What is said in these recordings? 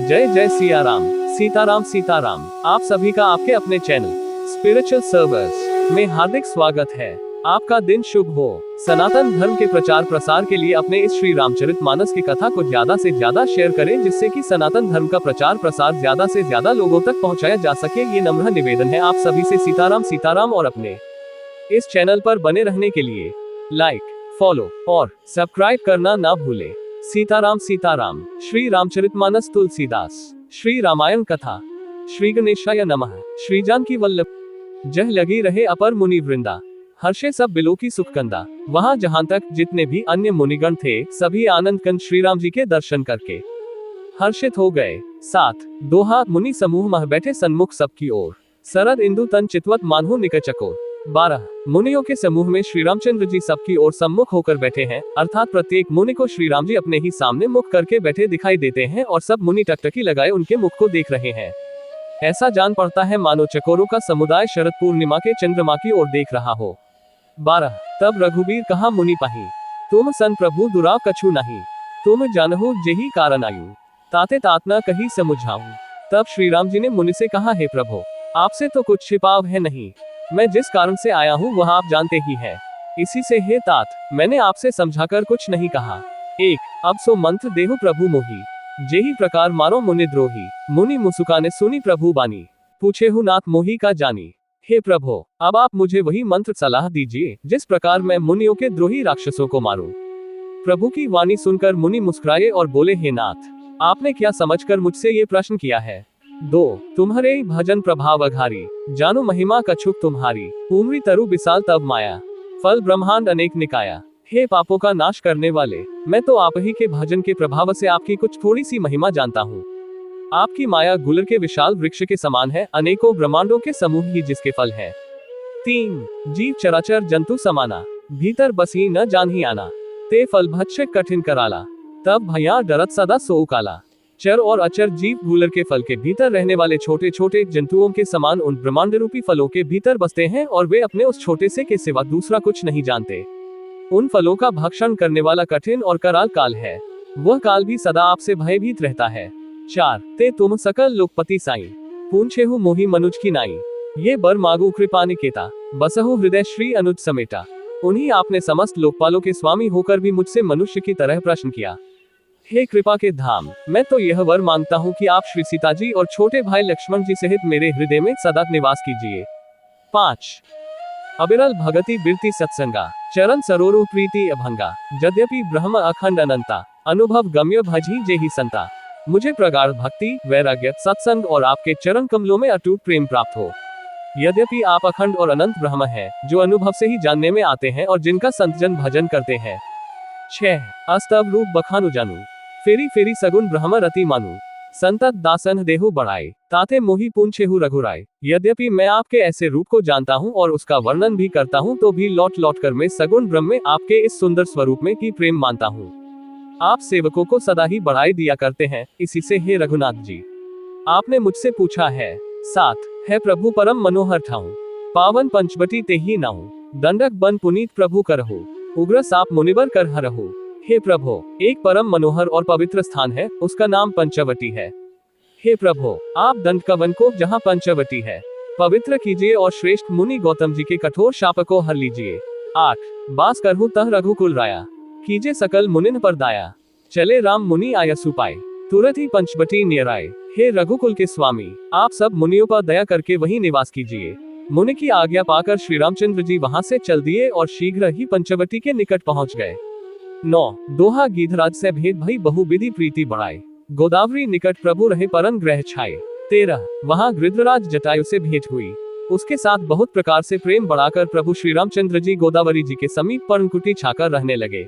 जय जय सिया राम, सीताराम सीताराम। आप सभी का आपके अपने चैनल स्पिरिचुअल सर्वर्स में हार्दिक स्वागत है। आपका दिन शुभ हो। सनातन धर्म के प्रचार प्रसार के लिए अपने इस श्री रामचरितमानस की कथा को ज्यादा से ज्यादा शेयर करें, जिससे कि सनातन धर्म का प्रचार प्रसार ज्यादा से ज्यादा लोगों तक पहुंचाया जा सके। ये नम्र निवेदन है आप सभी से। सीताराम सीताराम। और अपने इस चैनल पर बने रहने के लिए लाइक, फॉलो और सब्सक्राइब करना ना भूलें। सीताराम सीताराम। श्री रामचरितमानस तुलसीदास। श्री रामायण कथा। श्री गणेशाय नमः। श्री जानकी वल्लभ जह लगी रहे अपर मुनि वृंदा, हर्षे सब बिलो की सुखकंदा। वहां जहां तक जितने भी अन्य मुनिगण थे, सभी आनंद कंद श्री राम जी के दर्शन करके हर्षित हो गए। 7 दोहा मुनि समूह मह बैठे सन्मुख सबकी ओर, सरद इंदु तन चितवत मानहु निकचकोर। 12 मुनियों के समूह में श्री रामचंद्र जी सबकी ओर सम्मुख होकर बैठे हैं, अर्थात प्रत्येक मुनि को श्री राम जी अपने ही सामने मुख करके बैठे दिखाई देते हैं और सब मुनि टकटकी लगाए उनके मुख को देख रहे हैं। ऐसा जान पड़ता है मानो चकोरों का समुदाय शरद पूर्णिमा के चंद्रमा की ओर देख रहा हो। 12 तब रघुबीर कहा मुनि पाही, तुम सन प्रभु दुराव कछु नहीं, तुम जानहु जेहि कारण आयु, ताते तात न कही समुझाऊं। तब श्री राम जी ने मुनि से कहा, हे प्रभु, आपसे तो कुछ छिपाव है नहीं, मैं जिस कारण से आया हूँ वह आप जानते ही हैं। इसी से हे तात, मैंने आपसे समझाकर कुछ नहीं कहा। 1 अब सो मंत्र देहु प्रभु मोही, जेहि प्रकार मारो मुनि द्रोही। मुनि मुसुकाने सुनी प्रभु बानी, पूछे हु नाथ मोही का जानी। हे प्रभु, अब आप मुझे वही मंत्र सलाह दीजिए जिस प्रकार मैं मुनियों के द्रोही राक्षसों को मारूं। प्रभु की वाणी सुनकर मुनि मुस्कुराए और बोले, हे नाथ, आपने क्या समझकर मुझसे ये प्रश्न किया है। 2 तुम्हारे भजन प्रभाव अघारी, जानो महिमा कछुक तुम्हारी। उमरी तरु विशाल तब माया, फल ब्रह्मांड अनेक निकाया। हे पापों का नाश करने वाले, मैं तो आप ही के भजन के प्रभाव से आपकी कुछ थोड़ी सी महिमा जानता हूँ। आपकी माया गुलर के विशाल वृक्ष के समान है, अनेकों ब्रह्मांडों के समूह ही जिसके फल है। 3 जीव चराचर जंतु समाना, भीतर बसी न जानही आना। ते फल भक्ष्य कठिन कराला, तब भया डरत सदा सो काला। चर और अचर जीव गुलर के फल के भीतर रहने वाले छोटे छोटे जंतुओं के समान उन ब्रह्मांड रूपी फलों के भीतर बसते हैं और वे अपने उस छोटे से के सिवा दूसरा कुछ नहीं जानते। उन फलों का भक्षण करने वाला कठिन और कराल काल है, वह काल भी सदा आपसे भयभीत रहता है। 4 ते तुम सकल लोकपति साई, पूछेहु मोहि मनुज की नाई। ये बर मागु कृपा निकेता, बसहु हृदय श्री अनुज समेटा। उन्हीं आपने समस्त लोकपालों के स्वामी होकर भी मुझसे मनुष्य की तरह प्रश्न किया। हे कृपा के धाम, मैं तो यह वर मांगता हूँ कि आप श्री सीता जी और छोटे भाई लक्ष्मण जी सहित मेरे हृदय में सदा निवास कीजिए। 5 अबिरल भगति बिरती सत्संगा, चरण सरोरु प्रीति अभंगा। यद्यपि ब्रह्म अखंड अनंता, अनुभव गम्य भजी जेहि संता। मुझे प्रगाढ़ भक्ति, वैराग्य, सत्संग और आपके चरण कमलों में अटूट प्रेम प्राप्त हो। यद्यपि आप अखंड और अनंत ब्रह्म हैं, जो अनुभव से ही जानने में आते हैं और जिनका संतजन भजन करते हैं। 6 अस्तव रूप बखानु जानू, फेरी फेरी सगुन ब्रह्म रति मानू। संतत दासन देहु बढ़ाए, ताते मोहि पूछेहु रघुराय। यद्यपि मैं आपके ऐसे रूप को जानता हूँ और उसका वर्णन भी करता हूँ, तो भी लौट लौट कर मैं सगुन ब्रह्म में आपके इस सुंदर स्वरूप में ही प्रेम मानता हूँ। आप सेवकों को सदा ही बढ़ाई दिया करते हैं, इसी से हे रघुनाथ जी, आपने मुझसे पूछा है। 7 है प्रभु परम मनोहर ठाऊं, पावन पंचवटी ते ही नाऊं। दंडक बन पुनीत प्रभु करहु, उग्र साप मुनिवर कर हरहु। हे प्रभु, एक परम मनोहर और पवित्र स्थान है, उसका नाम पंचवटी है। हे प्रभु, आप दंड का वन को, जहाँ पंचवटी है, पवित्र कीजिए और श्रेष्ठ मुनि गौतम जी के कठोर शाप को हर लीजिए। 8 बास करहु तह रघुकुल राया, कीजिए सकल मुनिन पर दाया। चले राम मुनि आयसु पाए, तुरंत ही पंचवटी नियर आए। हे रघुकुल के स्वामी, आप सब मुनियों पर दया करके वहीं निवास कीजिए। मुनि की आज्ञा पाकर श्री रामचंद्र जी वहां से चल दिए और शीघ्र ही पंचवटी के निकट पहुंच गए। 9 दोहा गीधराज से भेद भई बहुविधि प्रीति बढ़ाए, गोदावरी निकट प्रभु रहे परन ग्रह छाए। 13 वहां गृध्रराज जटायु से भेंट हुई, उसके साथ बहुत प्रकार से प्रेम बढ़ाकर प्रभु श्री रामचंद्र जी गोदावरी जी के समीप पर्णकुटी छाकर रहने लगे।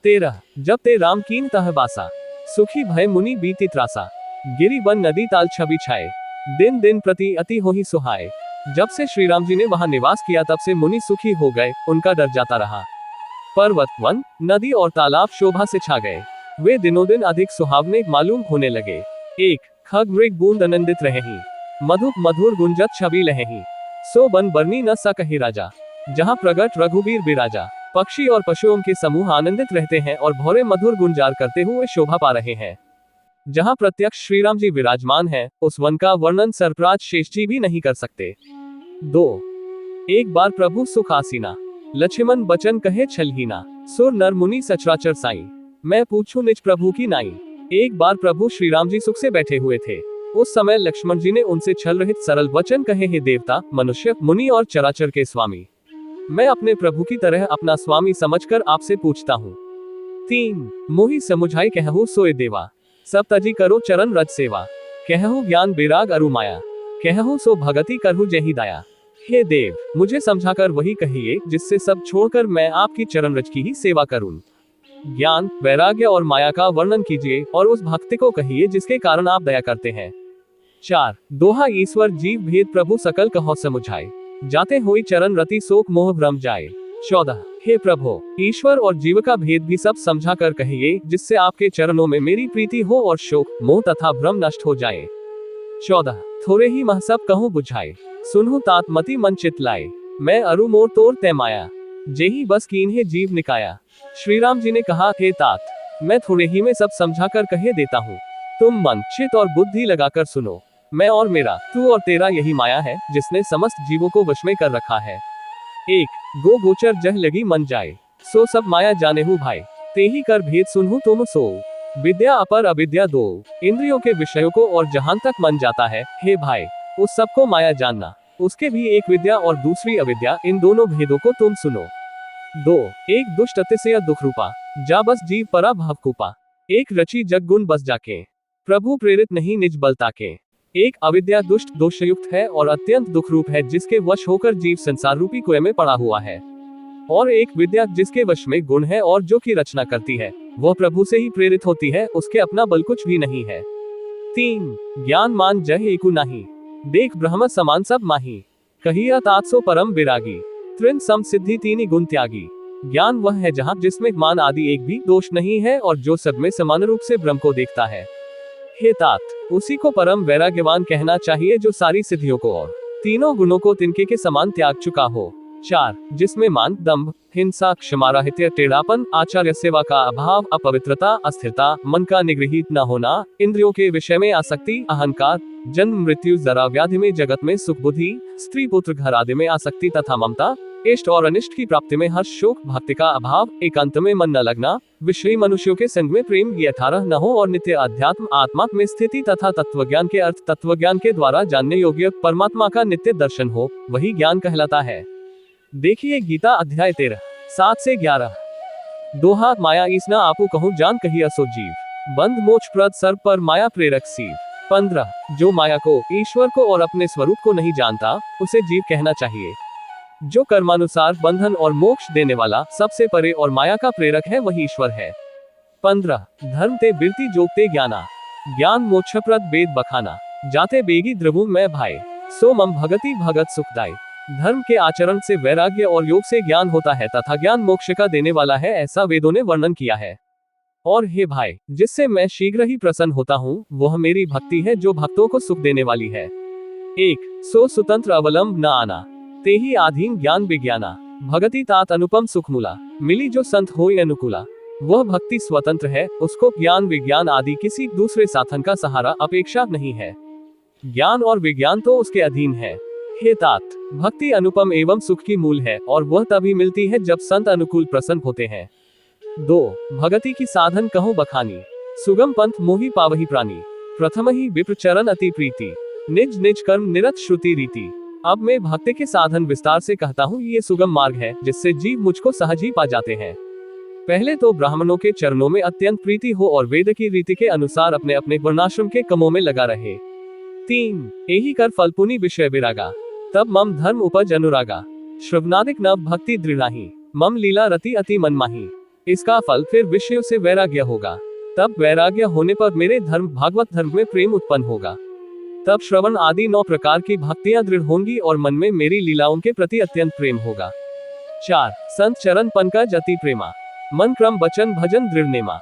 13 जब ते राम कीन तह बासा, सुखी भय मुनि बीती त्रासा। गिरी बन नदी ताल छवि छाए, दिन दिन प्रति अति होहि सुहाए। जब से श्री राम जी ने वहां निवास किया तब से मुनि सुखी हो गए, उनका डर जाता रहा। पर्वत, वन, नदी और तालाब शोभा से छा गए, वे दिनों दिन अधिक सुहावने मालूम होने लगे। 1 खग मृग बूंद आनंदित रहें, मधुप मधुर गुंजत छवि लहें। सो बन बरनी न सकहि राजा, जहाँ प्रगट रघुबीर बिराजा। पक्षी और पशुओं के समूह आनंदित रहते हैं और भौरे मधुर गुंजार करते हुए शोभा पा रहे हैं। जहाँ प्रत्यक्ष श्री राम जी विराजमान है, उस वन का वर्णन सर्पराज शेष जी भी नहीं कर सकते। 2। एक बार प्रभु सुख आसीना, लक्ष्मण बचन कहे छलहीना, सुर नर मुनि सचराचर साई, मैं पूछूं निज प्रभु की नाई। एक बार प्रभु श्री राम जी सुख से बैठे हुए थे। उस समय लक्ष्मण जी ने उनसे छल रहित सरल वचन कहे, हे देवता, मनुष्य, मुनि और चराचर के स्वामी, मैं अपने प्रभु की तरह अपना स्वामी समझकर आपसे पूछता हूँ। 3। मोहि समुझाई कहु सोए देवा, सब तजी करो चरण रज सेवा, कहु ज्ञान बेराग अरु माया, कहु सो भगति करहु जही दाया। हे देव, मुझे समझाकर वही कहिए जिससे सब छोड़कर मैं आपकी चरण रज की ही सेवा करूं। ज्ञान, वैराग्य और माया का वर्णन कीजिए और उस भक्ति को कहिए जिसके कारण आप दया करते हैं। 4। दोहा ईश्वर जीव भेद प्रभु सकल कहो समुझाए, जाते हुई चरण रति शोक मोह भ्रम जाए। 14। हे प्रभु, ईश्वर और जीव का भेद भी सब समझा कर कहिए जिससे आपके चरणों में मेरी प्रीति हो और शोक मोह तथा भ्रम नष्ट हो जाए। 14। थोड़े ही मह सब कहूँ बुझाए, सुनहु तात मति मन चित लाए, मैं अरु मोर तोर तै माया, जेही बस कीन है जीव निकाया। श्री राम जी ने कहा, हे तात, मैं थोड़े ही में सब समझा कर कहे देता हूँ, तुम मन चित और बुद्धि लगाकर सुनो। मैं और मेरा, तू और तेरा यही माया है जिसने समस्त जीवों को वश में कर रखा है। 1। गो गोचर जह लगी मन जाए, सो सब माया जाने हूँ भाई, तेही कर भेद सुनहु तुम सो, विद्या अपर अविद्या दो, इंद्रियों के विषयों को और जहां तक मन जाता है, हे भाई, उस सबको माया जानना, उसके भी एक विद्या और दूसरी अविद्या, इन दोनों भेदों को तुम सुनो। 2। एक दुष्ट अतिशय दुख रूपा, जा बस जीव परा भावकूपा, एक रची जग गुण बस जाके, प्रभु प्रेरित नहीं निज बल ताके। एक अविद्या दुष्ट दोषयुक्त है और अत्यंत दुख रूप है, जिसके वश होकर जीव संसार रूपी कुएं में पड़ा हुआ है, और एक विद्या जिसके वश में गुण है और जो की रचना करती है, वह प्रभु से ही प्रेरित होती है, उसके अपना बल कुछ भी नहीं है। 3। ज्ञान मान जह एकु नाही, देख ब्रह्म समान सब माही, कहिया तात सो परम विरागी, त्रिन सम सिद्धि तीनी गुण त्यागी। ज्ञान वह है जहाँ जिसमें मान आदि एक भी दोष नहीं है और जो सब में समान रूप से ब्रह्म को देखता है। हे तात, उसी को परम वैराग्यवान कहना चाहिए जो सारी सिद्धियों को और तीनों गुणों को तिनके के समान त्याग चुका हो। 4। जिसमें मान, दंभ, हिंसा, क्षमाराहित्य, टेढ़ापन, आचार्य सेवा का अभाव, अपवित्रता, अस्थिरता, मन का निगृहित न होना, इंद्रियों के विषय में आसक्ति, अहंकार, जन्म मृत्यु जरा व्याधि में जगत में सुख बुद्धि, स्त्री पुत्र घर आदि में आसक्ति तथा ममता, इष्ट और अनिष्ट की प्राप्ति में हर्ष शोक, भक्ति का अभाव, एकांत में मन न लगना, विषयी मनुष्यों के संग में प्रेम, ये 18 न हो, और नित्य अध्यात्म आत्मा में स्थिति तथा तत्वज्ञान के अर्थ तत्वज्ञान के द्वारा जानने योग्य परमात्मा का नित्य दर्शन हो, वही ज्ञान कहलाता है। देखिए गीता अध्याय 13, 7 से 11। दोहा, माया ईसना आपू कहूँ जान कही असो जीव, बंध मोक्ष प्रद सर्प पर माया प्रेरक सीव। 15। जो माया को, ईश्वर को और अपने स्वरूप को नहीं जानता, उसे जीव कहना चाहिए। जो कर्मानुसार बंधन और मोक्ष देने वाला, सबसे परे और माया का प्रेरक है, वही ईश्वर है। 15। धर्म ते बिरती जोगते ज्ञाना, ज्ञान मोक्षप्रद वेद बखाना, जाते बेगी द्रवु मैं भाई, सो मम भगति भगत सुखदाई। धर्म के आचरण से वैराग्य और योग से ज्ञान होता है तथा ज्ञान मोक्ष का देने वाला है, ऐसा वेदों ने वर्णन किया है। और हे भाई, जिससे मैं शीघ्र ही प्रसन्न होता हूँ, वह मेरी भक्ति है जो भक्तों को सुख देने वाली है। 1। सो स्वतंत्र अवलंब न आना, तेही आधीन ज्ञान विज्ञाना, भगति तात अनुपम सुखमूला, मिली जो संत होय अनुकूला। वह भक्ति स्वतंत्र है, उसको ज्ञान विज्ञान आदि किसी दूसरे साधन का सहारा अपेक्षा नहीं है। ज्ञान और विज्ञान तो उसके अधीन है। हे तात, भक्ति अनुपम एवं सुख की मूल है और वह तभी मिलती है जब संत अनुकूल प्रसन्न होते हैं। 2। भगति की साधन कहूँ बखानी, सुगम पंथ मोहि पावही प्राणी, प्रथम ही विप्र चरण अति प्रीति, निज निज कर्म निरत श्रुति रीति। अब मैं भक्ति के साधन विस्तार से कहता हूँ, ये सुगम मार्ग है जिससे जीव मुझको सहज ही पा जाते हैं। पहले तो ब्राह्मणों के चरणों में अत्यंत प्रीति हो और वेद की रीति के अनुसार अपने अपने वर्णाश्रम के कमों में लगा रहे। 3। एही कर फलपुनी विषय विरागा, तब मम धर्म उपज अनुरागा, श्रवणादिक नव भक्ति दृढ़ाही, मम लीला रति अति मनमाही। इसका फल फिर विषयों से वैराग्य होगा, तब वैराग्य होने पर मेरे धर्म भागवत धर्म में प्रेम उत्पन्न होगा, तब श्रवण आदि 9 प्रकार की भक्तियां दृढ़ होंगी और मन में मेरी लीलाओं के प्रति अत्यंत प्रेम होगा। 4। संत चरण पंकज अति प्रेमा, मन क्रम वचन भजन दृढ़ नेमा,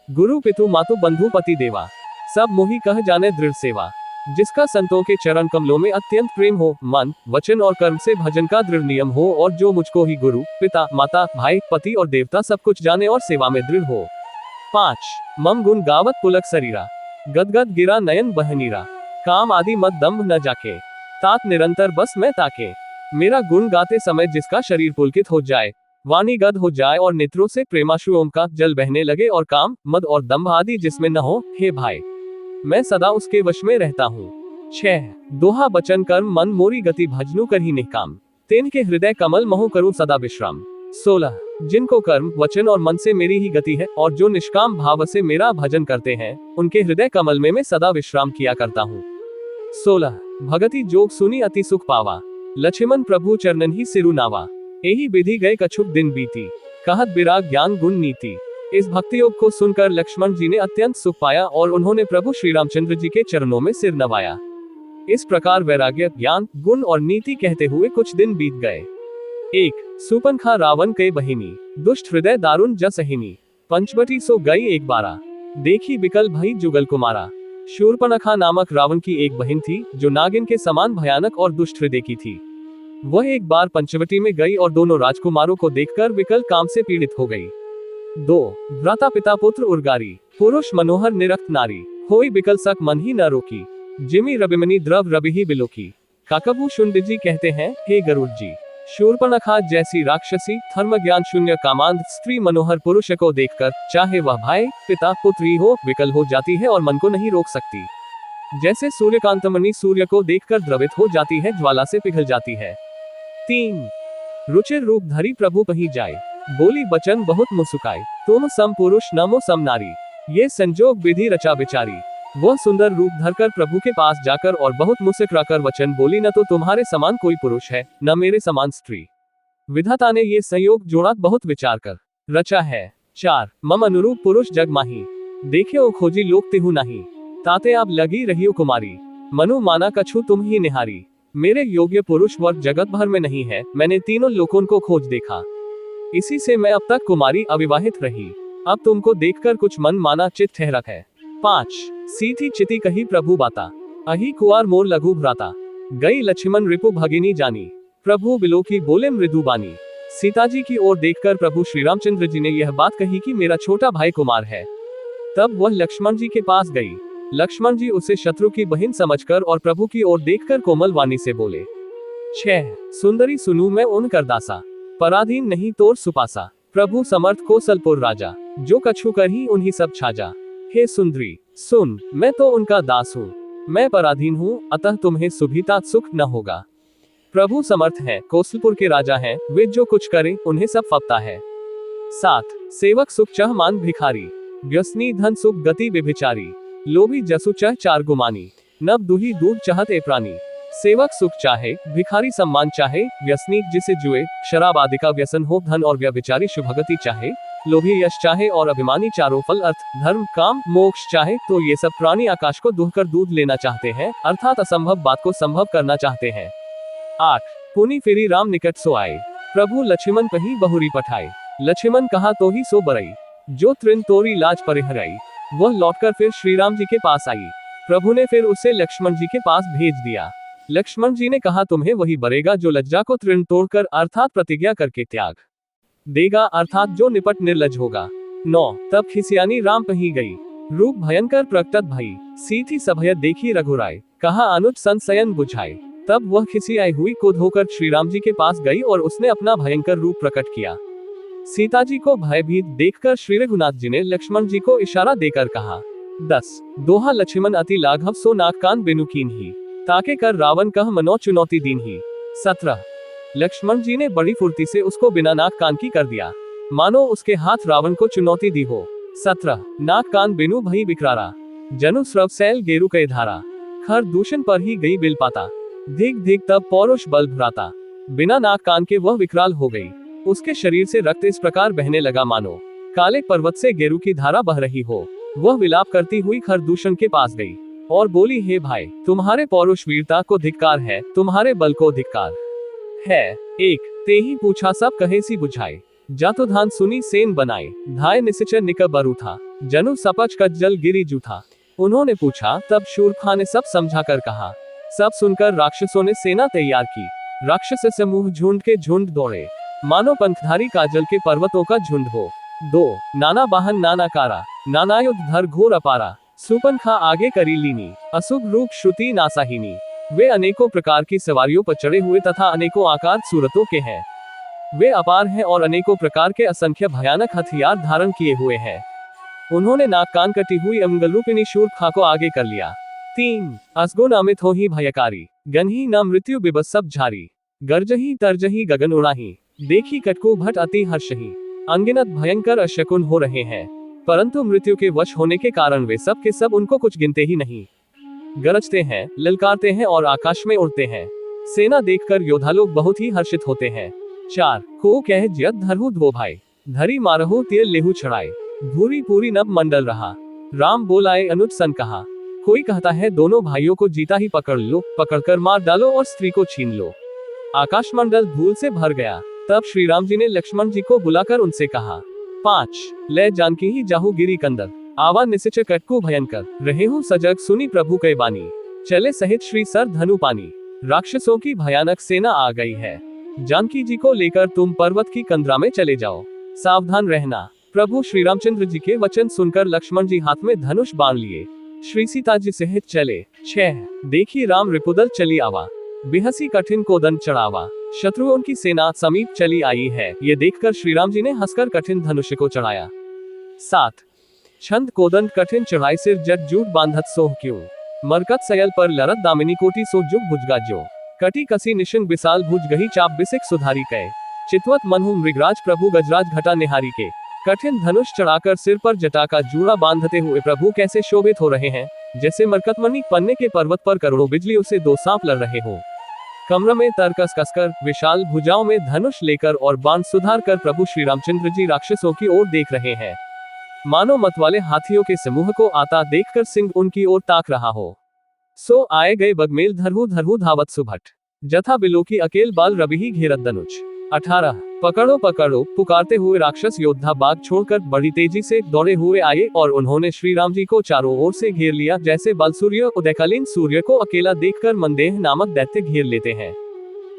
गुरु पितु मातु बंधु पति देवा, सब मोहि कह जाने दृढ़ सेवा। जिसका संतों के चरण कमलों में अत्यंत प्रेम हो, मन वचन और कर्म से भजन का दृढ़ नियम हो, और जो मुझको ही गुरु पिता माता भाई पति और देवता सब कुछ जाने और सेवा में दृढ़ हो। 5। मम गुण गावत पुलक शरीरा, गदगद गिरा नयन बहनीरा, काम आदि मत दम्भ न जाके, तात निरंतर बस मैं ताके, मेरा गुण गाते समय जिसका शरीर पुलकित हो जाए, वाणी गद हो जाए और नेत्रों से प्रेमाश्रुओं का जल बहने लगे और काम, मद और दम्भ आदि जिसमें न हो, हे भाई मैं सदा उसके वश में रहता हूँ। 6 दोहा बचन कर्म मन मोरी गति भजनु कर ही निकाम, तेन के हृदय कमल महु करूं सदा विश्राम। 16 जिनको कर्म वचन और मन से मेरी ही गति है और जो निष्काम भाव से मेरा भजन करते हैं, उनके हृदय कमल में मैं सदा विश्राम किया करता हूँ। 16 भगति जोग सुनी अति सुख पावा, लक्ष्मण प्रभु चरणन ही सिरु नावा, यही विधि गए कछुक दिन बीती, कहत विराग ज्ञान गुण नीति। इस भक्ति योग को सुनकर लक्ष्मण जी ने अत्यंत सुख पाया और उन्होंने प्रभु श्री रामचंद्र जी के चरणों में सिर नवाया। इस प्रकार वैराग्य ज्ञान गुण और नीति कहते हुए कुछ दिन बीत गए। 1 सुपनखा रावण के बहिनी, दुष्ट हृदय दारुण जसहिनी, पंचवटी सो गई एक बारा, देखी बिकल भई जुगल कुमारा। शूर्पणखा नामक रावण की एक बहन थी जो नागिन के समान भयानक और दुष्ट हृदय की थी। वह एक बार पंचवटी में गई और दोनों राजकुमारों को देखकर विकल काम से पीड़ित हो गई। 2 भ्राता पिता पुत्र उर्गारी, पुरुष मनोहर निरक्त नारी, होई बिकल सक मन ही न रोकी, जिमी रबिमनी द्रव रबि ही बिलोकी। काकबू शुंड जी कहते हैं, हे गरुड़ जी, शूर्पणखा जैसी राक्षसी धर्म ज्ञान शून्य कामांध स्त्री मनोहर पुरुष को देखकर, चाहे वह भाई पिता पुत्र ही हो, विकल हो जाती है और मन को नहीं रोक सकती। जैसे सूर्यकांतमणि सूर्य को देखकर द्रवित हो जाती है, ज्वाला से पिघल जाती है। 3 रुचिर रूप धरी प्रभु पही जाए, बोली बचन बहुत मुस्काए, तुम सम पुरुष नमो सम नारी, ये संजोग विधि रचा विचारी। वह सुंदर रूप धरकर प्रभु के पास जाकर और बहुत मुस्कुराकर वचन बोली, न तो तुम्हारे समान कोई पुरुष है, न मेरे समान स्त्री। विधाता ने ये संयोग जोड़ा बहुत विचार कर रचा है। 4 मम अनुरूप पुरुष जग माही, देखे ओ खोजी लोक तिहु नाही, ताते आप लगी रही हो कुमारी, मनु माना कछु तुम ही निहारी। मेरे योग्य पुरुष वर्ग जगत भर में नहीं है, मैंने तीनों लोकों को खोज देखा, इसी से मैं अब तक कुमारी अविवाहित रही, अब तुमको देखकर कुछ मन माना चित ठहरक है। 5 सीधी चिति कही प्रभु बाता, अही कुआर मोर लघु भ्राता, गई लक्ष्मण रिपु भगिनी जानी, प्रभु बिलोकी बोले मृदु बानी। सीता जी की ओर देखकर प्रभु श्री रामचंद्र जी ने यह बात कही कि मेरा छोटा भाई कुमार है। तब वह लक्ष्मण जी के पास गई। लक्ष्मण जी उसे शत्रु की बहन समझकर और प्रभु की ओर देखकर कोमल वाणी से बोले। 6 सुंदरी सुनू मैं उन कर दासा, पराधीन नहीं तोर सुपासा, प्रभु समर्थ कौशलपुर राजा, जो कछु कर ही उन्हीं सब छाजा। हे सुंदरी सुन, मैं तो उनका दास हूँ, मैं पराधीन हूँ, अतः तुम्हें सुभिता सुख न होगा। प्रभु समर्थ है, कौशलपुर के राजा हैं, वे जो कुछ करें उन्हें सब फपता है। 7 सेवक सुख चह मान भिखारी, व्यसनी धन सुख गति व्यभिचारी, लोभी जसु चह चार गुमानी, नब दुही दूध चाहत ए प्राणी। सेवक सुख चाहे, भिखारी सम्मान चाहे, व्यसनी जिसे जुए शराब आदि का व्यसन हो, धन और व्यभिचारी शुभगति चाहे, लोभी यश चाहे और अभिमानी चारों फल अर्थ धर्म काम मोक्ष चाहे, तो ये सब प्राणी आकाश को दुहकर दूध लेना चाहते हैं, अर्थात असंभव बात को संभव करना चाहते हैं। 8 पुनि फिरी राम निकट सो आए, प्रभु लक्ष्मण कहीं बहुरी पठाए, लक्ष्मण कहा तो ही सो बरई, जो तृण तोरी लाज परिहराई। वह लौटकर फिर श्री राम जी के पास आई। प्रभु ने फिर उसे लक्ष्मण जी के पास भेज दिया। लक्ष्मण जी ने कहा, तुम्हें वही बरेगा जो लज्जा को तृण तोड़कर अर्थात प्रतिज्ञा करके त्याग देगा, अर्थात जो निपट निर्लज होगा। 9 तब खिसियानी राम कही गई, रूप भयंकर प्रकटत भई, सीधी सभयत देखी रघुराय, कहा अनुज संशयन बुझाए। तब वह खिसियाई हुई क्रोध होकर श्री राम जी के पास गई और उसने अपना भयंकर रूप प्रकट किया। सीता जी को भयभीत देखकर श्री रघुनाथ जी ने लक्ष्मण जी को इशारा देकर कहा। 10 दोहा लक्ष्मण अति लाघव सो नाक कान बिनु कीन ही, ताके कर रावण कह मनो चुनौती दीन ही। 17 लक्ष्मण जी ने बड़ी फुर्ती से उसको बिना नाक कान की कर दिया, मानो उसके हाथ रावण को चुनौती दी हो। 17 नाक कान बिनु भई बिकरारा, जनु स्रव सैल गेरु कई धारा, खर दूषण पर ही गई बिल पाता, धिक धिक तब पौरुष बल भ्राता। बिना नाक कान के वह विकराल हो गई, उसके शरीर से रक्त इस प्रकार बहने लगा मानो काले पर्वत से गेरू की धारा बह रही हो। वह विलाप करती हुई खरदूषण के पास गई और बोली, हे भाई, तुम्हारे पौरुष वीरता को धिक्कार है, तुम्हारे बल को धिक्कार है। 1 ते ही पूछा सब कहे सी बुझाए, जातो धान सुनी सेन बनाए, धाय निसिचर निक बरू था, जनु सपच कच जल गिरी जूथा। उन्होंने पूछा, तब शूरपणखा ने सब समझा कर कहा। सब सुनकर राक्षसों ने सेना तैयार की, राक्षस समूह झुंड के झुंड दौड़े, मानो पंखधारी काजल के पर्वतों का झुंड हो। 2 नाना वाहन नाना कारा, नाना युद्ध धर घोर अपारा, सुपनखा आगे करी लीनी, अशुभ रूप श्रुति नासाहिनी। वे अनेकों प्रकार की सवारियों पर चढ़े हुए तथा अनेकों आकार सूरतों के हैं। वे अपार हैं और अनेकों प्रकार के असंख्य भयानक हथियार धारण किए हुए हैं। उन्होंने नाक कान कटी हुई अमंगलरूपिणी शूर्पणखा को आगे कर लिया। 3 असगुण अमित हो ही भयकारी, गनही न मृत्यु बिबस सब झारी। गर्जही तरजही गगन उड़ाही, देखी कटको भट अति हर्षही। अनगिनत भयंकर अशकुन हो रहे हैं, परंतु मृत्यु के वश होने के कारण वे सब के सब उनको कुछ गिनते ही नहीं। गरजते हैं, ललकारते हैं और आकाश में उड़ते हैं। सेना देखकर योद्धा लोग बहुत ही हर्षित होते हैं। 4 को कह जद धरहु दो भाई, धरी मारहु तिय लेहु छड़ाई। भूरी पूरी नभ मंडल रहा, राम बोलाए अनुज सन कहा। कोई कहता है दोनों भाइयों को जीता ही पकड़ लो, पकड़कर मार डालो और स्त्री को छीन लो। आकाश मंडल धूल से भर गया। तब श्री राम जी ने लक्ष्मण जी को बुलाकर उनसे कहा। 5 ले जानकी ही जाहु गिरी कंदर, आवा निसिच कटकु भयंकर। रहे हूँ सजग सुनी प्रभु कै बानी, चले सहित श्री सर धनु पानी। राक्षसों की भयानक सेना आ गई है, जानकी जी को लेकर तुम पर्वत की कंदरा में चले जाओ, सावधान रहना। प्रभु श्री रामचंद्र जी के वचन सुनकर लक्ष्मण जी हाथ में धनुष बांध लिए, श्री सीता जी सहित चले। 6 देखी राम रिपुदल चली आवा, बिहसी कठिन को दंड चढ़ावा। शत्रुओं की सेना समीप चली आई है, ये देखकर श्री राम जी ने हंसकर कठिन धनुष को चढ़ाया। 7 छंद कोदंड कठिन चढ़ाई सिर जट जूट बांधत सोह क्यों। मरकत सयल पर लरत दामिनी कोटि सो जुग भुजगा जो। कटी कसी निशिंग बिसाल भुज गही चाप बिसिक सुधारी कै। चितवत मनहु मृगराज प्रभु गजराज घटा निहारी के। कठिन धनुष चढ़ाकर सिर पर जटा का जूड़ा बांधते हुए प्रभु कैसे शोभित हो रहे हैं, जैसे मरकतमणि पन्ने के पर्वत पर करोड़ों बिजलियों से 2 सांप लड़ रहे हो। कमर में तरकस कसकर, विशाल भुजाओं में धनुष लेकर और बाण सुधार कर प्रभु श्री रामचंद्र जी राक्षसों की ओर देख रहे हैं। मानो मतवाले हाथियों के समूह को आता देखकर सिंह उनकी ओर ताक रहा हो। सो आए गए बगमेल धरहु धरहु धावत सुभट, जथा बिलो की अकेल बाल रबिही घेरत धनुष। 18 पकड़ो पकड़ो पुकारते हुए राक्षस योद्धा बाग छोड़कर बड़ी तेजी से दौड़े हुए आए और उन्होंने श्री राम जी को चारों ओर से घेर लिया, जैसे बलसूर्य उदयकालीन सूर्य को अकेला देखकर मंदेह नामक दैत्य घेर लेते हैं।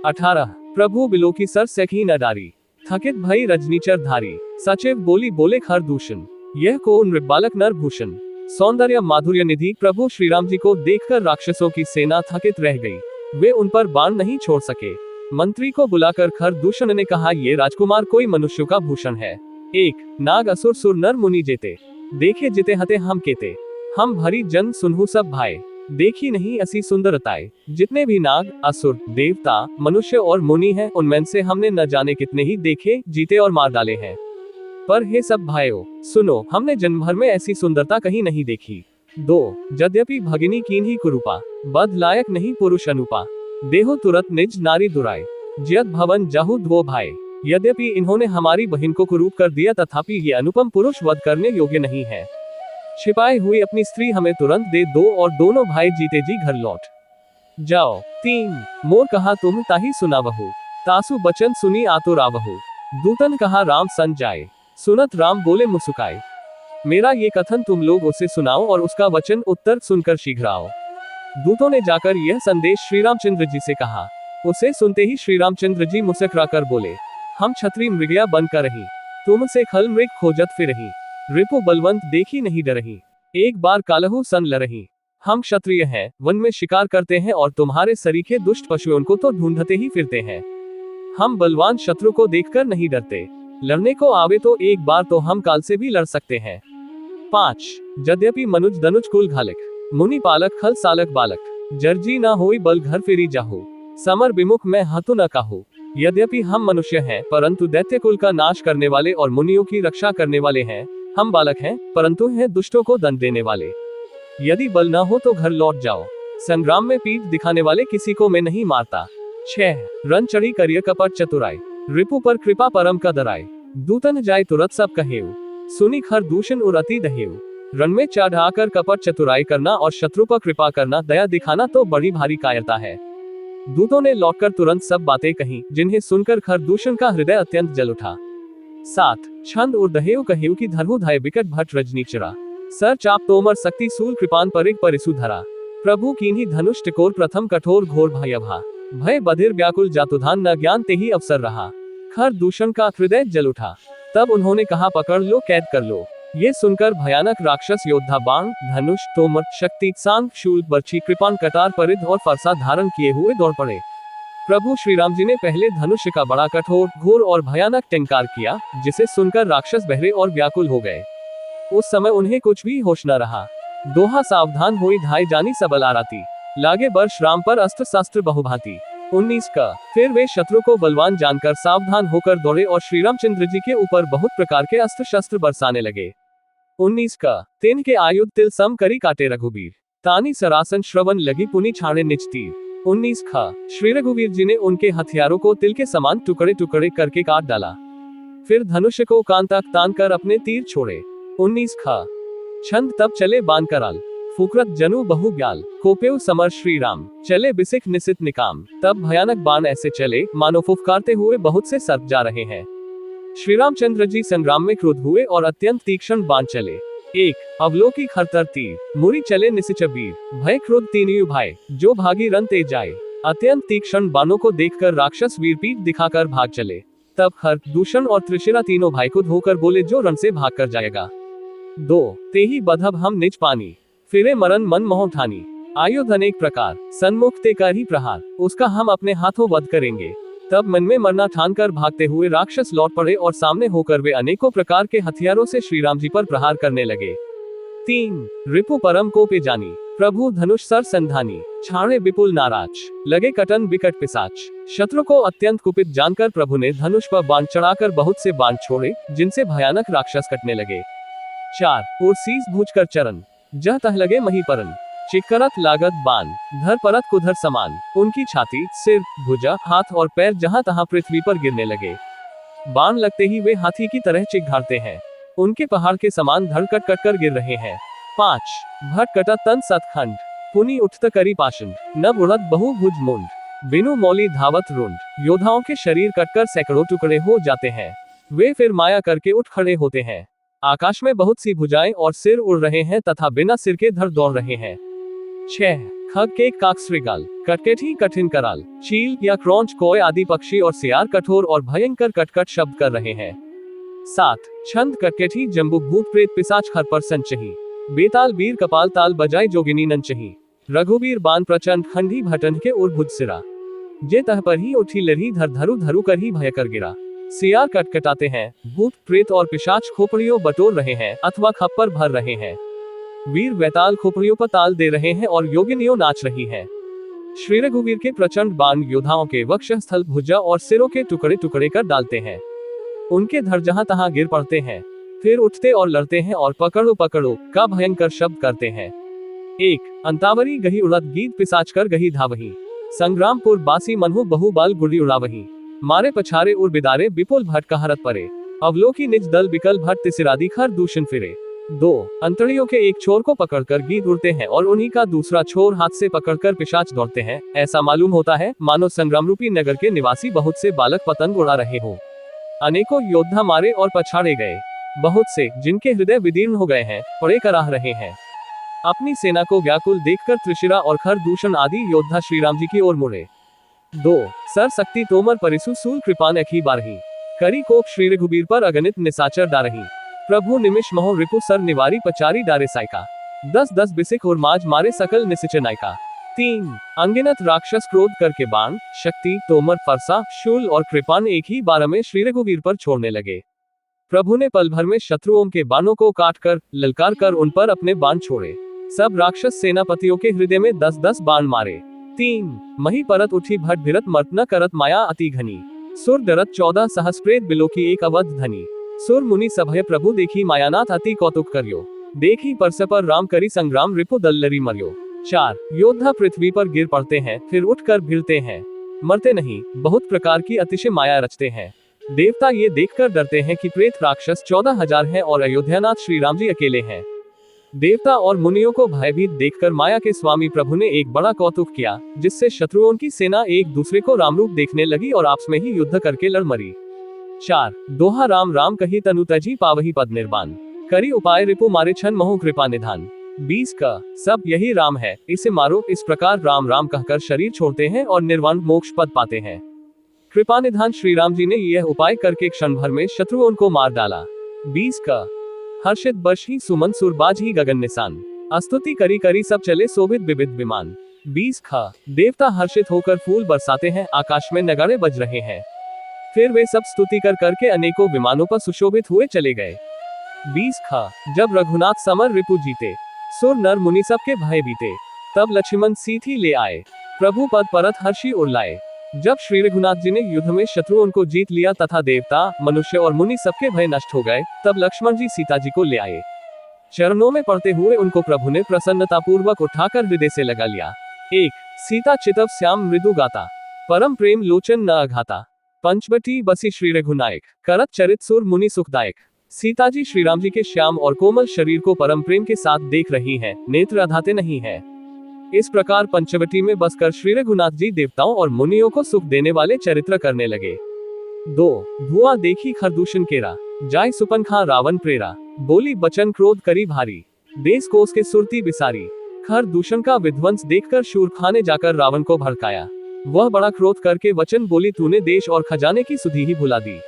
18 प्रभु बिलो की सर सखी न डारी, थकित भई रजनीचर धारी। सचिव बोली बोले खर दूषण, यह को नृबालक नर भूषण। सौंदर्य माधुर्य निधि प्रभु श्री राम जी को देखकर राक्षसों की सेना थकित रह गई, वे उन पर बाण नहीं छोड़ सके। मंत्री को बुलाकर खरदूषण ने कहा, ये राजकुमार कोई मनुष्य का भूषण है। 1 नाग असुर सुर नर मुनि जेते, देखे जिते हते हम केते। हम भरी जन सुनहु सब भाई, देखी नहीं ऐसी सुंदरताएं। जितने भी नाग असुर देवता मनुष्य और मुनि हैं, उनमें से हमने न जाने कितने ही देखे, जीते और मार डाले हैं। पर हे सब भाइयों सुनो, हमने जन्म भर में ऐसी सुंदरता कहीं नहीं देखी। 2 यद्यपि भगिनी कीन्ही कुरूपा, बध लायक नहीं पुरुष अनुपा। देहो तुरत निज नारी दुराई, जयत भवन जाहु धो भाई। यद्यपि इन्होंने हमारी बहन को कुरूप कर दिया, तथापि ये अनुपम पुरुष वध करने योग्य नहीं है। छिपाई हुई अपनी स्त्री हमें तुरंत दे दो और दोनों भाई जीते जी घर लौट जाओ। 3 मोर कहा तुम ताही सुनावहु, तासु बचन सुनी आतुर आवहु। दूतन कहा राम सन जाए, सुनत राम बोले मुस्काए। मेरा ये कथन तुम लोग उसे सुनाओ और उसका वचन उत्तर सुनकर शीघ्र आओ। दूतों ने जाकर यह संदेश श्री रामचंद्र जी से कहा। उसे सुनते ही श्री रामचंद्र जी मुस्कुरा कर बोले, हम क्षत्रिय मृगया बन कर रही, तुमसे खल मृग खोजत फिरही। रिपु बलवंत देखी नहीं डरही, एक बार कालहु सन लरही। हम क्षत्रिय हैं, वन में शिकार करते हैं और तुम्हारे सरीखे दुष्ट पशुओं को तो ढूंढते ही फिरते हैं। हम बलवान शत्रु को देखकर नहीं डरते, लड़ने को आवे तो एक बार तो हम काल से भी लड़ सकते हैं। 5 यद्यपि मनुज धनुज कुल घालक, मुनि पालक खल सालक बालक। जर्जी न होई बल घर फिरी जाहु, समर विमुख मैं हतु न काहू। यद्यपि हम मनुष्य हैं, परंतु दैत्य कुल का नाश करने वाले और मुनियों की रक्षा करने वाले हैं। हम बालक हैं, परंतु हैं दुष्टों को दंड देने वाले। यदि बल न हो तो घर लौट जाओ, संग्राम में पीठ दिखाने वाले किसी को मैं नहीं मारता। 6 रन चढ़ी करिय कपट चतुराई, रिपु पर कृपा परम का दराई। दूतन जाय तुरत सब कहेऊ, सुनी खर दूषण और अति दहेऊ। रण में चढ़ाकर कपट चतुराई करना और शत्रु पर कृपा करना, दया दिखाना तो बड़ी भारी कायरता है। दूतों ने लौटकर तुरंत सब बातें कही, जिन्हें सुनकर खरदूषण का हृदय अत्यंत जल उठा। 7 छंद और दहेऊ कहेऊ की धरहु धाय बिकट भट रजनीचरा। सर चाप तोमर शक्ति सूल कृपान परिग परिसु धरा। प्रभु कीन्ही धनुष टिकोर प्रथम कठोर घोर भयभा। भय बधिर व्याकुल जातुधान न ज्ञान ते ही अवसर रहा। खरदूषण का हृदय जल उठा। तब उन्होंने कहा, पकड़ लो कैद कर लो। ये सुनकर भयानक राक्षस योद्धा बाण, धनुष, तोमर, शक्ति, सांग, शूल, बर्छी, कृपाण, कटार, परिध और फरसा धारण किए हुए दौड़ पड़े। प्रभु श्री राम जी ने पहले धनुष का बड़ा कठोर, घोर और भयानक टंकार किया, जिसे सुनकर राक्षस बहरे और व्याकुल हो गए। उस समय उन्हें कुछ भी होश न रहा। दोहा सावधान हुई धाई जानी सबल आराती, लागे बर्ष राम पर अस्त्र शास्त्र बहुभांति। 19 का फिर वे शत्रु को बलवान जानकर सावधान होकर दौड़े और श्री रामचंद्र जी के ऊपर बहुत प्रकार के अस्त्र शस्त्र बरसाने लगे। 19 का तेन के आयुध तिल सम करी काटे रघुबीर, तानी सरासन श्रवण लगी पुनि छाड़े निज तीर। 19 खा श्री रघुवीर जी ने उनके हथियारों को तिल के समान टुकड़े टुकड़े करके काट डाला, फिर धनुष को कान तक तान कर अपने तीर छोड़े। 19 खा छंद तब चले बान कराल, फुकरत जनु बहु ब्याल, कोपेव समर श्री राम, चले बिसिक निसित निकाम। तब भयानक बाण ऐसे चले मानो फुफकारते हुए बहुत से सर्प जा रहे हैं। श्री रामचंद्र जी संग्राम में क्रुद्ध हुए और अत्यंत तीक्ष्ण बाण चले। 1 अवलोकी खरतर तीर, मुरी चले निसिच बीर, भय क्रोध तीनियु भाई, जो भागी रन ते जाए। अत्यंत तीक्ष्ण बाणों को देखकर राक्षस वीर पीठ दिखाकर भाग चले। तब खर, दूषण और त्रिशिरा तीनों भाई खुद होकर बोले, जो रण से भाग कर जाएगा। 2 तेही बधब हम निज पानी, फिरे मरण मन मोह ठानी, आयुध अनेक प्रकार, सन्मुख ते कर ही प्रहार, उसका हम अपने हाथों वध करेंगे। तब मन में मरना ठानकर भागते हुए राक्षस लौट पड़े और सामने होकर वे अनेकों प्रकार के हथियारों से श्री राम जी पर प्रहार करने लगे। 3 रिपु परम को पे जानी, प्रभु धनुष सर संधानी, छाड़े विपुल नाराज, लगे कटन विकट पिसाच। शत्रु को अत्यंत कुपित जानकर प्रभु ने धनुष पर बाण चढ़ाकर बहुत से बाण छोड़े, जिनसे भयानक राक्षस कटने लगे। 4 और शीस भूज कर चरण, जह तह लगे मही परन, चिकरत लागत बाण, धर परत कुधर समान। उनकी छाती, सिर, भुजा, हाथ और पैर जहां तहां पृथ्वी पर गिरने लगे। बाण लगते ही वे हाथी की तरह चिघाड़ते हैं, उनके पहाड़ के समान धड़ कट कट कर गिर रहे हैं। 5 भट कटा तन सतखंड, पुनि उठत करी पाषंड, नभ उड़त बहु भुज मुंड, बिनु मौली धावत रुंड। योद्धाओं के शरीर कटकर सैकड़ों टुकड़े हो जाते हैं, वे फिर माया करके उठ खड़े होते हैं। आकाश में बहुत सी भुजाएं और सिर उड़ रहे हैं तथा बिना सिर के धड़ दौड़ रहे हैं। 6 खग के काक श्रृगाल, कटकेठी कठिन कराल, चील या क्रौंच कोय आदि पक्षी और सियार कठोर और भयंकर कटकट शब्द कर रहे हैं। 7 छंद कटकेठी जम्बुक भूत प्रेत पिशाच खर पर संचही, बेताल बीर कपाल ताल बजाय जोगिनी नंचही, रघुबीर बान प्रचंड खंडी भटन के उर भुज सिरा, जे तह पर ही उठी लरही धर धरु धरु कर ही भय कर गिरा। सियार कटकटाते हैं, भूत प्रेत और पिशाच खोपड़ियों बटोर रहे हैं अथवा खप्पर भर रहे हैं, वीर वैताल खोपड़ियों पर ताल दे रहे हैं और योगिनियों नाच रही हैं। श्री रघुवीर के प्रचंड बाण योद्धाओं के वक्षस्थल, भुजा और सिरों के टुकड़े टुकड़े कर डालते हैं, उनके धड़ जहां तहां गिर पड़ते हैं, फिर उठते और लड़ते हैं और पकड़ो पकड़ो का भयंकर शब्द करते हैं। 1 अंतावरी गही उड़द गीत पिसाच कर गही धावही, संग्रामपुर बासी मनहु बहु बाल गुड़ी उड़ावही, मारे पछारे उर बिदारे विपुल भट्ट कहरत परे, अवलोकी निज दल बिकल भट्ट तिसिरादी खर दूषण फिरे। 2 अंतड़ियों के एक छोर को पकड़कर गीत उड़ते हैं और उन्हीं का दूसरा छोर हाथ से पकड़कर पिशाच दौड़ते हैं। ऐसा मालूम होता है मानो संग्राम रूपी नगर के निवासी बहुत से बालक पतंग उड़ा रहे हो। अनेकों योद्धा मारे और पछाड़े गए, बहुत से जिनके हृदय विदीर्ण हो गए हैं पड़े कराह रहे हैं। अपनी सेना को व्याकुल देखकर त्रिशिरा और खर दूषण आदि योद्धा श्री राम जी की ओर मुड़े। 2 सर शक्ति तोमर परिसु सूल कृपान अखी बारही, करी कोप श्री रघुबीर पर अगणित निशाचर डारही, प्रभु निमिष मोह रिपु सर निवारी पचारी डारे साइका, 10 बिसिक और माज मारे सकल निसिच नायका। 3 अनगिनत राक्षस क्रोध करके बाण, शक्ति, तोमर, फरसा, शूल और कृपान एक ही बार में श्री रघुवीर पर छोड़ने लगे। प्रभु ने पल भर में शत्रुओं के बाणों को काट कर ललकार कर उन पर अपने बाण छोड़े। सब राक्षस सेनापतियों के हृदय में 10 बाण मारे। 3 मही परत उठी भट भिरत मर्त न करत माया अति घनी, सुर डरत 14 सहस्प्रेत बिलो की एक अवध धनी, सुर मुनि सभय प्रभु देखी मायानाथ अति कौतुक करियो, देखी परस्पर राम करी संग्राम रिपु दल्लरी मरियो। 4 योद्धा पृथ्वी पर गिर पड़ते हैं फिर उठकर भिड़ते हैं, मरते नहीं, बहुत प्रकार की अतिशय माया रचते हैं। देवता ये देखकर डरते हैं कि प्रेत राक्षस 14,000 हैं और अयोध्यानाथ श्री राम जी अकेले हैं। देवता और मुनियों को भयभीत देखकर माया के स्वामी प्रभु ने एक बड़ा कौतुक किया, जिससे शत्रुओं की सेना एक दूसरे को रामरूप देखने लगी और आपस में ही युद्ध करके लड़ मरी। 4 दोहा राम राम कही तनु तजी पावही पद निर्वाण, करी उपाय रिपु मारे छन मोह कृपा निधान। 20 का सब यही राम है, इसे मारो। इस प्रकार राम राम कहकर शरीर छोड़ते हैं और निर्वाण मोक्ष पद पाते हैं। कृपा निधान श्री राम जी ने यह उपाय करके क्षण भर में शत्रुओं को मार डाला। 20 का हर्षित बश ही सुमन सुरबाज ही गगन निशान, स्तुति करी करी सब चले शोभित विविध विमान। 20 ख देवता हर्षित होकर फूल बरसाते हैं, आकाश में नगाड़े बज रहे हैं। फिर वे सब स्तुति कर करके अनेकों विमानों पर सुशोभित हुए चले गए। 20 ख जब रघुनाथ समर रिपु जीते, सुर नर मुनि सबके भय बीते, तब लक्ष्मण सीधी ले आए, प्रभु पद परत हर्षि उर्लाए। जब श्री रघुनाथ जी ने युद्ध में शत्रुओं को जीत लिया तथा देवता मनुष्य और मुनि सबके भय नष्ट हो गए, तब लक्ष्मण जी सीता जी को ले आए। चरणों में पड़ते हुए उनको प्रभु ने प्रसन्नता पूर्वक उठाकर हृदय से लगा लिया। 1 सीता चितव श्याम मृदु गाता, परम प्रेम लोचन न अघाता, पंचवटी बसी श्री रघुनायक, करत चरित सुर मुनि सुखदायक। सीता जी श्री राम जी के श्याम और कोमल शरीर को परम प्रेम के साथ देख रही हैं, नेत्र अधाते नहीं है। इस प्रकार पंचवटी में बसकर श्री रघुनाथ जी देवताओं और मुनियों को सुख देने वाले चरित्र करने लगे। 2 धुआं देखी खरदूषण केरा, जाय सुपनखा रावण प्रेरा, बोली बचन क्रोध करी भारी, देश कोस के सुरती बिसारी। खरदूषण का विध्वंस देखकर शूरखा ने जाकर रावण को भड़काया। वह बड़ा क्रोध करके वचन बोली, तूने देश और खजाने की सुधि ही भुला दी।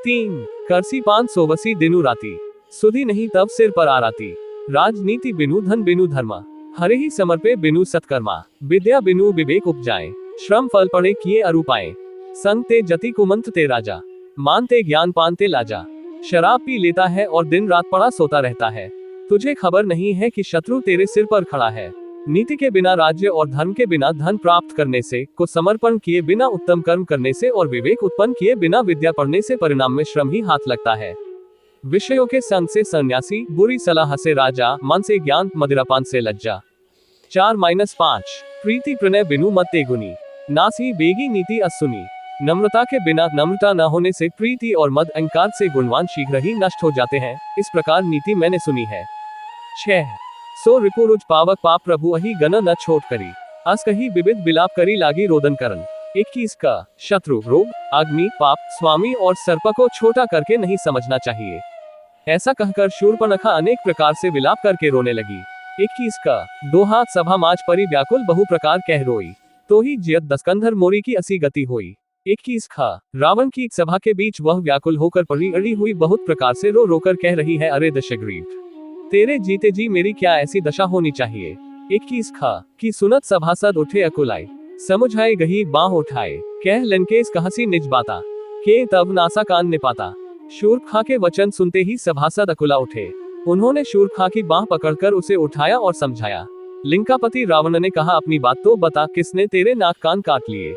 3 करसी पान सोवसी दिनु राती, सुधि नहीं तब सिर पर आराती, राजनीति बिनु धन बिनु धर्मा, हरे ही समर्पे बिनु सत्कर्मा, विद्या बिनु विवेक उपजाए, श्रम फल पड़े किए अरूपाए, संग ते जति कुमंत ते राजा, मानते ज्ञान पानते लाजा। शराब पी लेता है और दिन रात पड़ा सोता रहता है, तुझे खबर नहीं है कि शत्रु तेरे सिर पर खड़ा है। नीति के बिना राज्य और धर्म के बिना धन प्राप्त करने से, को समर्पण किए बिना उत्तम कर्म करने से और विवेक उत्पन्न किए बिना विद्या पढ़ने से परिणाम में श्रम ही हाथ लगता है। विषयों के संग से सन्यासी, बुरी सलाह से राजा, मन से ज्ञान, मदिरापान से लज्जा। 4-5 प्रीति प्रणय बिनु मत ते गुनी, नासी बेगी नीति असुनी, नम्रता के बिना नम्रता न होने से प्रीति और मद अहंकार से गुणवान शीघ्र ही नष्ट हो जाते हैं, इस प्रकार नीति मैंने सुनी है। 6 सो रिपुरुज पावक पाप प्रभु अहि गण न छोट करी, अस कही विविध बिलाप करी लागी रोदन करन। 21 का शत्रु, रोग, अग्नि, पाप, स्वामी और सर्प को छोटा करके नहीं समझना चाहिए। ऐसा कहकर शूर्पणखा अनेक प्रकार से विलाप करके रोने लगी। 21 का दो हाथ सभा माज परी व्याकुल बहु प्रकार कह रोई, तो ही जियत दस्कंधर मोरी की असी गति होई। 21 खा रावण की सभा के बीच वह व्याकुल होकर पड़ी अड़ी हुई बहुत प्रकार से रो रोकर कह रही है, अरे दशग्रीव, तेरे जीते जी मेरी क्या ऐसी दशा होनी चाहिए। 21 खा की सुनत सभासद उठे अकुलाए, समुझाए गही बाह उठाए, कह लंकेश कहसी निज बाता, के तब नासा कान निपाता। शूर्पणखा के वचन सुनते ही सभासद अकुला उठे। उन्होंने शूर्पणखा की बाह पकड़कर उसे उठाया और समझाया। लिंकापति रावण ने कहा, अपनी बात तो बता, किसने तेरे नाक कान काट लिए।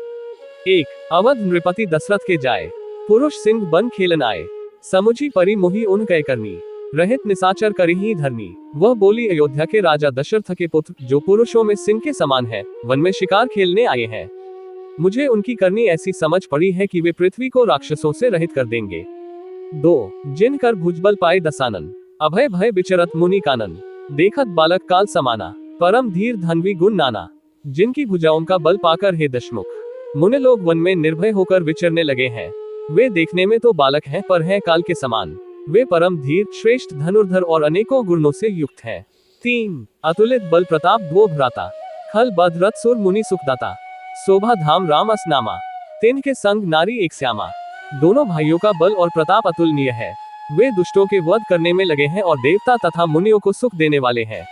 1 अवध नृपति दशरथ के जाए, पुरुष सिंह बन खेलन आए, समुझी परी मोही उन कह करनी, रहित निशाचर करी ही धरनी। वह बोली, अयोध्या के राजा दशरथ के पुत्र जो पुरुषों में सिंह के समान है, वन में शिकार खेलने आए हैं। मुझे उनकी करनी ऐसी समझ पड़ी है कि वे पृथ्वी को राक्षसों से रहित कर देंगे। 2 जिन कर भुजबल पाए दसानन, अभय भय विचरत मुनि कानन, देखत बालक काल समाना, परम धीर धनवी गुण नाना, जिनकी भुजाओं का बल पाकर हे दशमुख, मुनि लोग वन में निर्भय होकर विचरने लगे हैं। वे देखने में तो बालक हैं, पर हैं काल के समान। वे परम धीर, श्रेष्ठ धनुर्धर और अनेकों गुणों से युक्त हैं। 3 अतुलित बल प्रताप द्वो भ्राता, खल बदरथ सुर मुनि सुखदाता, शोभा धाम राम असनामा, तिन के संग नारी एक श्यामा। दोनों भाइयों का बल और प्रताप अतुलनीय है। वे दुष्टों के वध करने में लगे हैं और देवता तथा मुनियों को सुख देने वाले हैं।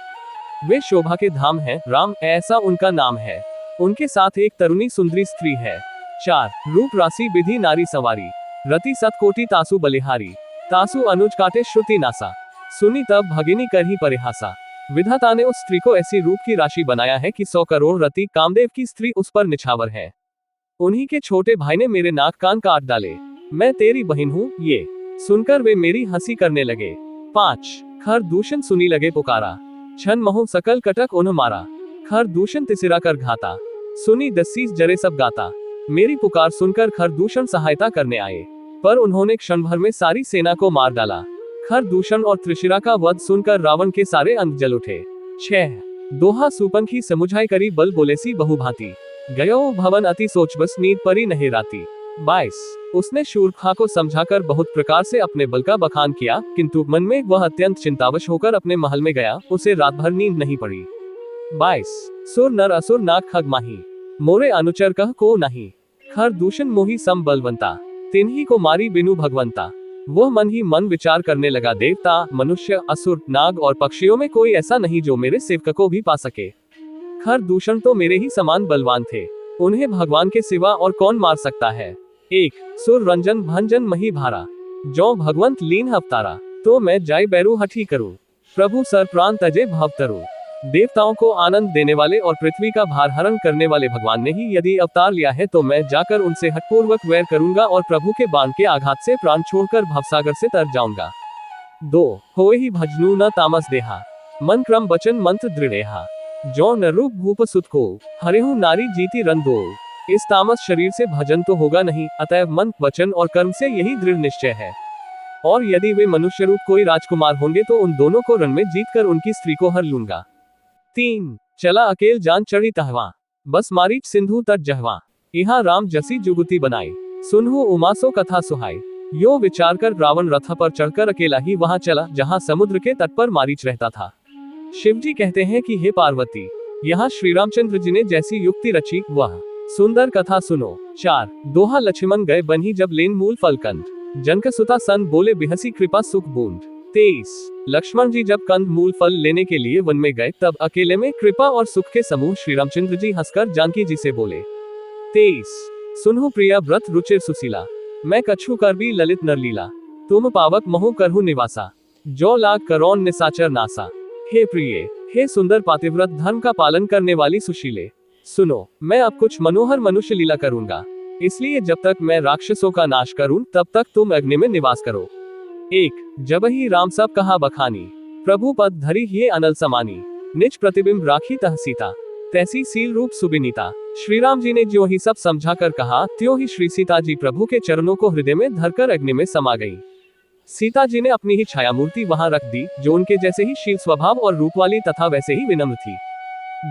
वे शोभा के धाम हैं, राम ऐसा उनका नाम है। उनके साथ एक तरुणी सुंदरी स्त्री है। 4 रूप राशि विधि नारी सवारी, रति सतकोटि तासु बलिहारी, तासु अनुज काटे श्रुति नासा, सुनी तब भगिनी कर ही परिहासा। विधाता ने उस स्त्री को ऐसी रूप की राशि बनाया है कि 100 करोड़ रति कामदेव की स्त्री उस पर निछावर है। उन्हीं के छोटे भाई ने मेरे नाक कान काट डाले। मैं तेरी बहन हूँ, ये सुनकर वे मेरी हंसी करने लगे। 5 खरदूषण सुनी लगे पुकारा, छन महु सकल कटक उन्ह मारा, खरदूषण तिसिरा कर घाता, सुनी दस्सीस जरे सब गाता। मेरी पुकार सुनकर खरदूषण सहायता करने आए, पर उन्होंने क्षण भर में सारी सेना को मार डाला। खरदूषण और त्रिशिरा का वध सुनकर रावण के सारे अंग जल उठे। 6 दोहा सुपन की समुझाई करी बल बोलेसी बहुभांति, गयो भवन अति सोच बस नींद परी नहीं राती। 22 उसने शूर्पणखा को समझाकर बहुत प्रकार से अपने बल का बखान किया, किंतु मन में वह अत्यंत चिंतावश होकर अपने महल में गया। उसे रात भर नींद नहीं पड़ी। 22 सुर नर असुर नाग खग माही, मोरे अनुचर कह को नहीं, खरदूषण मोही सम बलवंता, तिन्ही को मारी बिनु भगवंता। वह मन ही मन विचार करने लगा, देवता, मनुष्य, असुर, नाग और पक्षियों में कोई ऐसा नहीं जो मेरे सेवक को भी पा सके। खर दूषण तो मेरे ही समान बलवान थे, उन्हें भगवान के सिवा और कौन मार सकता है। एक सुर रंजन भंजन मही भारा, जो भगवंत लीन अवतारा, तो मैं जाय बैरू हठी करूं, प्रभु सर प्राण तजे भवतरू। देवताओं को आनंद देने वाले और पृथ्वी का भार हरण करने वाले भगवान ने ही यदि अवतार लिया है तो मैं जाकर उनसे हठपूर्वक वैर करूंगा और प्रभु के बाण के आघात से प्राण छोड़कर भवसागर से तर जाऊंगा। 2 होए ही भजनू न तामस देहा, मन क्रम वचन मंत्र दृढ़ेहा, जो न रूप भूप सुत को, हरेहु नारी जीती रन दो। इस तामस शरीर से भजन तो होगा नहीं, अतएव मन, वचन और कर्म से यही दृढ़ निश्चय है। और यदि वे मनुष्य रूप कोई राजकुमार होंगे तो उन दोनों को रण में जीतकर उनकी स्त्री को हर लूंगा। 3 चला अकेल जान चढ़ी तहवा, बस मारीच सिंधु तट जहवा, यहाँ राम जसी जुगुती बनाई, सुनहु उमासो कथा सुहाई। यो विचार कर रावण रथ पर चढ़कर अकेला ही वहां चला जहां समुद्र के तट पर मारीच रहता था। शिवजी कहते हैं कि हे पार्वती, यहाँ श्री रामचंद्र जी ने जैसी युक्ति रची वह सुंदर कथा सुनो। 4 दोहा लक्ष्मण गए बन्ही जब लेन मूल फलकंद, जनक सुता सन बोले बिहसी कृपा सुख बूंद। 23 लक्ष्मण जी जब कंद मूल फल लेने के लिए वन में गए तब अकेले में कृपा और सुख के समूह श्री रामचंद्र जी हंसकर जानकी जी से बोले। 23 सुनहु प्रिया व्रत रुचिर सुशीला, मैं कछु कर भी ललित नरलीला, तुम पावक महु करहु निवासा, जो लाग करौन निसाचर नासा। हे प्रिय, हे सुंदर पातिव्रत धर्म का पालन करने वाली सुशीले, सुनो, मैं अब कुछ मनोहर मनुष्य लीला करूंगा, इसलिए जब तक मैं राक्षसों का नाश करूं तब तक तुम अग्नि में निवास करो। 1 जब ही राम सब कहा बखानी, प्रभु पद धरी ये अनल समानी, निज प्रतिबिंब राखी तह सीता, तैसी सील रूप सुबिनीता। श्री राम जी ने जो ही सब समझा कर कहा त्यों ही श्री सीता जी प्रभु के चरणों को हृदय में धरकर अग्नि में समा गई। सीता जी ने अपनी ही छाया मूर्ति वहां रख दी जो उनके जैसे ही शील स्वभाव और रूप वाली तथा वैसे ही विनम्र थी।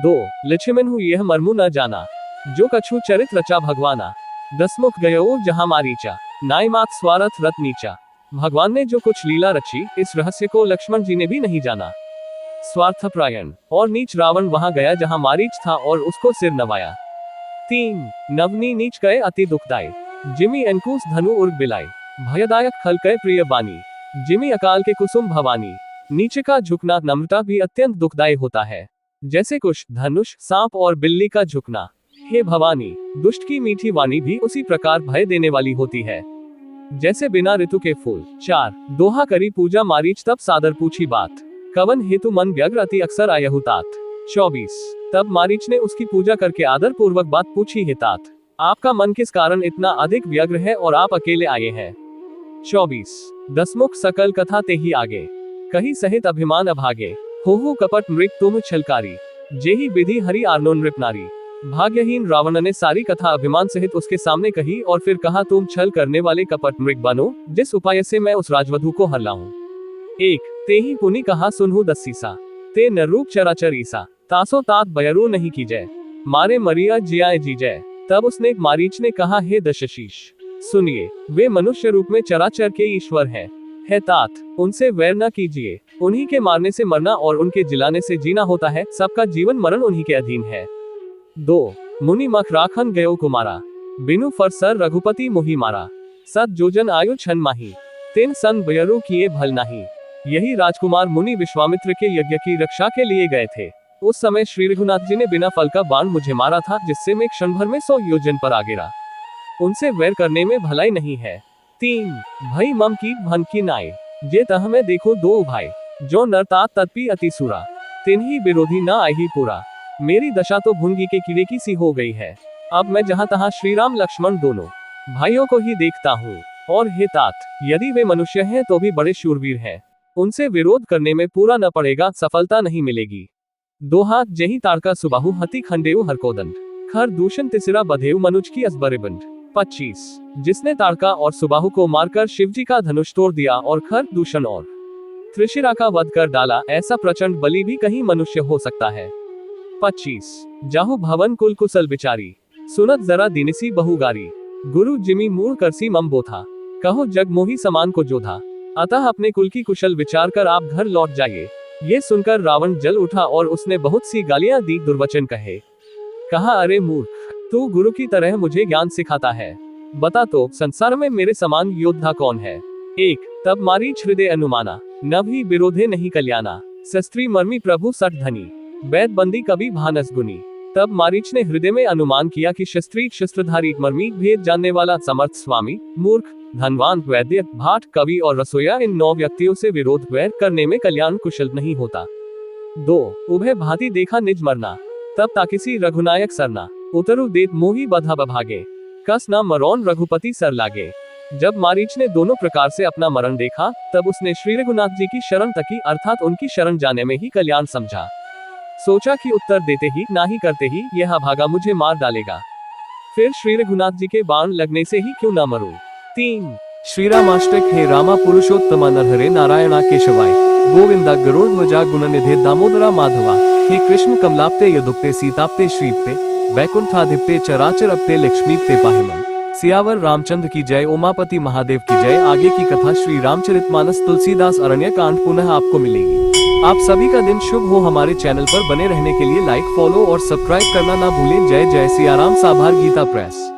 2 लक्ष्मण हूँ यह मर्मु न जाना, जो कछु चरित रचा भगवाना, 10 मुख गयो जहां मारीचा, नाई मात स्वार्थ रत नीचा। भगवान ने जो कुछ लीला रची इस रहस्य को लक्ष्मण जी ने भी नहीं जाना। स्वार्थपरायण और नीच रावण वहां गया जहां मारीच था और उसको सिर नवाया। 3 नवनी नीच कहे अति दुखदाई, जिमी अंकुश धनु उर्ग बिलाई, भयदायक खल कहे प्रिय बानी, जिमी अकाल के कुसुम भवानी। नीचे का झुकना नम्रता भी अत्यंत दुखदायी होता है, जैसे कुश, धनुष, सांप और बिल्ली का झुकना। हे भवानी, दुष्ट की मीठी वाणी भी उसी प्रकार भय देने वाली होती है जैसे बिना ऋतु के फूल। 4 दोहा करी पूजा मारीच तब सादर पूछी बात, कवन हेतु मन व्यग्र अति अक्सर आयहु तात। 24 तब मारीच ने उसकी पूजा करके आदर पूर्वक बात पूछी, हे तात, आपका मन किस कारण इतना अधिक व्यग्र है और आप अकेले आए हैं। 24 दसमुख सकल कथा ते ही आगे, कही सहित अभिमान अभागे, हो कपट मृग तुम छलकारी, जेहि विधि हरि आर्नो नृप नारी। भाग्यहीन रावण ने सारी कथा अभिमान सहित उसके सामने कही और फिर कहा, तुम छल करने वाले कपट मृग बनो, जिस उपाय से मैं उस राजवधु को हर लाऊं। 1 ते ही पुनि कहा सुनहु दस्सीसा, ते न रूप चराचर ईसा, तासो तात बयरू नहीं की जय, मारे मरिया जियाए जी जय। तब उसने मारीच ने कहा, हे दशशीष, सुनिए, वे मनुष्य रूप में चराचर के ईश्वर हैं, है तात, उनसे वैर न कीजिए, उन्हीं के मारने से मरना और उनके जिलाने से जीना होता है, सबका जीवन मरण उन्हीं के अधीन है। 2 मुनि मख राखन गयो कुमारा, बिनु फर सर रघुपति मोहि मारा, सत जोजन आयु छन माही, तिन सन बयरू किए भल नाही। यही राजकुमार मुनि विश्वामित्र के यज्ञ की रक्षा के लिए गए थे। उस समय श्री रघुनाथ जी ने बिना फल का बाण मुझे मारा था, जिससे मैं क्षण भर में 100 योजन पर आ गिरा। उनसे वैर करने में भलाई नहीं है। 3 भई मम की भन की नाय, जे तह में देखो 2 भाई, जो नरतात तत्पी अति सुरा, तिन्ही विरोधी न आई पूरा। मेरी दशा तो भुंगी के कीड़े की सी हो गई है। अब मैं जहां तहां श्री राम लक्ष्मण दोनों भाइयों को ही देखता हूँ। और हे तात, यदि वे मनुष्य हैं तो भी बड़े शूरवीर हैं, उनसे विरोध करने में पूरा न पड़ेगा, सफलता नहीं मिलेगी। दोहा जही ताड़का सुबाहु हति खंडेउ हरकोदंड, खर दूषण तिसरा बधेउ मनुज की असबरेबंड। 25 जिसने ताड़का और सुबाहु को मारकर शिवजी का धनुष तोड़ दिया और खर दूषण और त्रिशिरा का वध कर डाला, ऐसा प्रचंड बलि भी कहीं मनुष्य हो सकता है। 25 जाहु भवन कुल कुशल बिचारी, सुनत जरा दिनसी बहुगारी, गुरु जिमी मूल करसी मम बोथा, कहो जग मोही समान को जोधा। अतः अपने कुल की कुशल विचार कर आप घर लौट जाइए। ये सुनकर रावण जल उठा और उसने बहुत सी गालियां दी, दुर्वचन कहे। कहा, अरे मूर्ख, तू गुरु की तरह मुझे ज्ञान सिखाता है, बता तो संसार में मेरे समान योद्धा कौन है। 1 तब मारीच हृदय अनुमाना, नभि विरोधे नहीं कल्याणा, शस्त्री मर्मी प्रभु सठ धनी, वैद बंदी कवि भानस गुनी। तब मारीच ने हृदय में अनुमान किया कि शस्त्री शस्त्रधारी मर्मी भेद जानने वाला समर्थ स्वामी, मूर्ख, धनवान, वैद्य, भाट, कवि और रसोया इन 9 व्यक्तियों से विरोध वैर करने में कल्याण कुशल नहीं होता। 2 उभय भांति देखा निज मरना, तब ताकिसी रघुनायक सरना, उतरु देत मोही बधा बभागे, कस न मरौन रघुपति सर लागे। जब मारीच ने दोनों प्रकार से अपना मरण देखा, तब उसने श्री रघुनाथ जी की शरण तकी, अर्थात उनकी शरण जाने में ही कल्याण समझा। सोचा कि उत्तर देते ही, ना ही करते ही, यह अभागा मुझे मार डालेगा, फिर श्री रघुनाथ जी के बाण लगने से ही क्यों ना मरूं। 3 श्रीरामाष्टक। हे रामा पुरुषोत्तमा नरहरे नारायणा केशवाय, गोविंदा गरुड़ ध्वजा गुणनिधे दामोदरा माधवा। हे कृष्ण कमलाप्ते यदुक्ते सीताप्ते श्रीप्ते, वैकुंठाधिप्ते चराचरप्ते लक्ष्मीप्ते पाहिमन। सियावर रामचंद्र की जय। उमापति महादेव की जय। आगे की कथा श्री रामचरितमानस तुलसीदास अरण्य कांड पुनः आपको मिलेगी। आप सभी का दिन शुभ हो। हमारे चैनल पर बने रहने के लिए लाइक, फॉलो और सब्सक्राइब करना ना भूलें। जय जय सियाराम। साभार गीता प्रेस।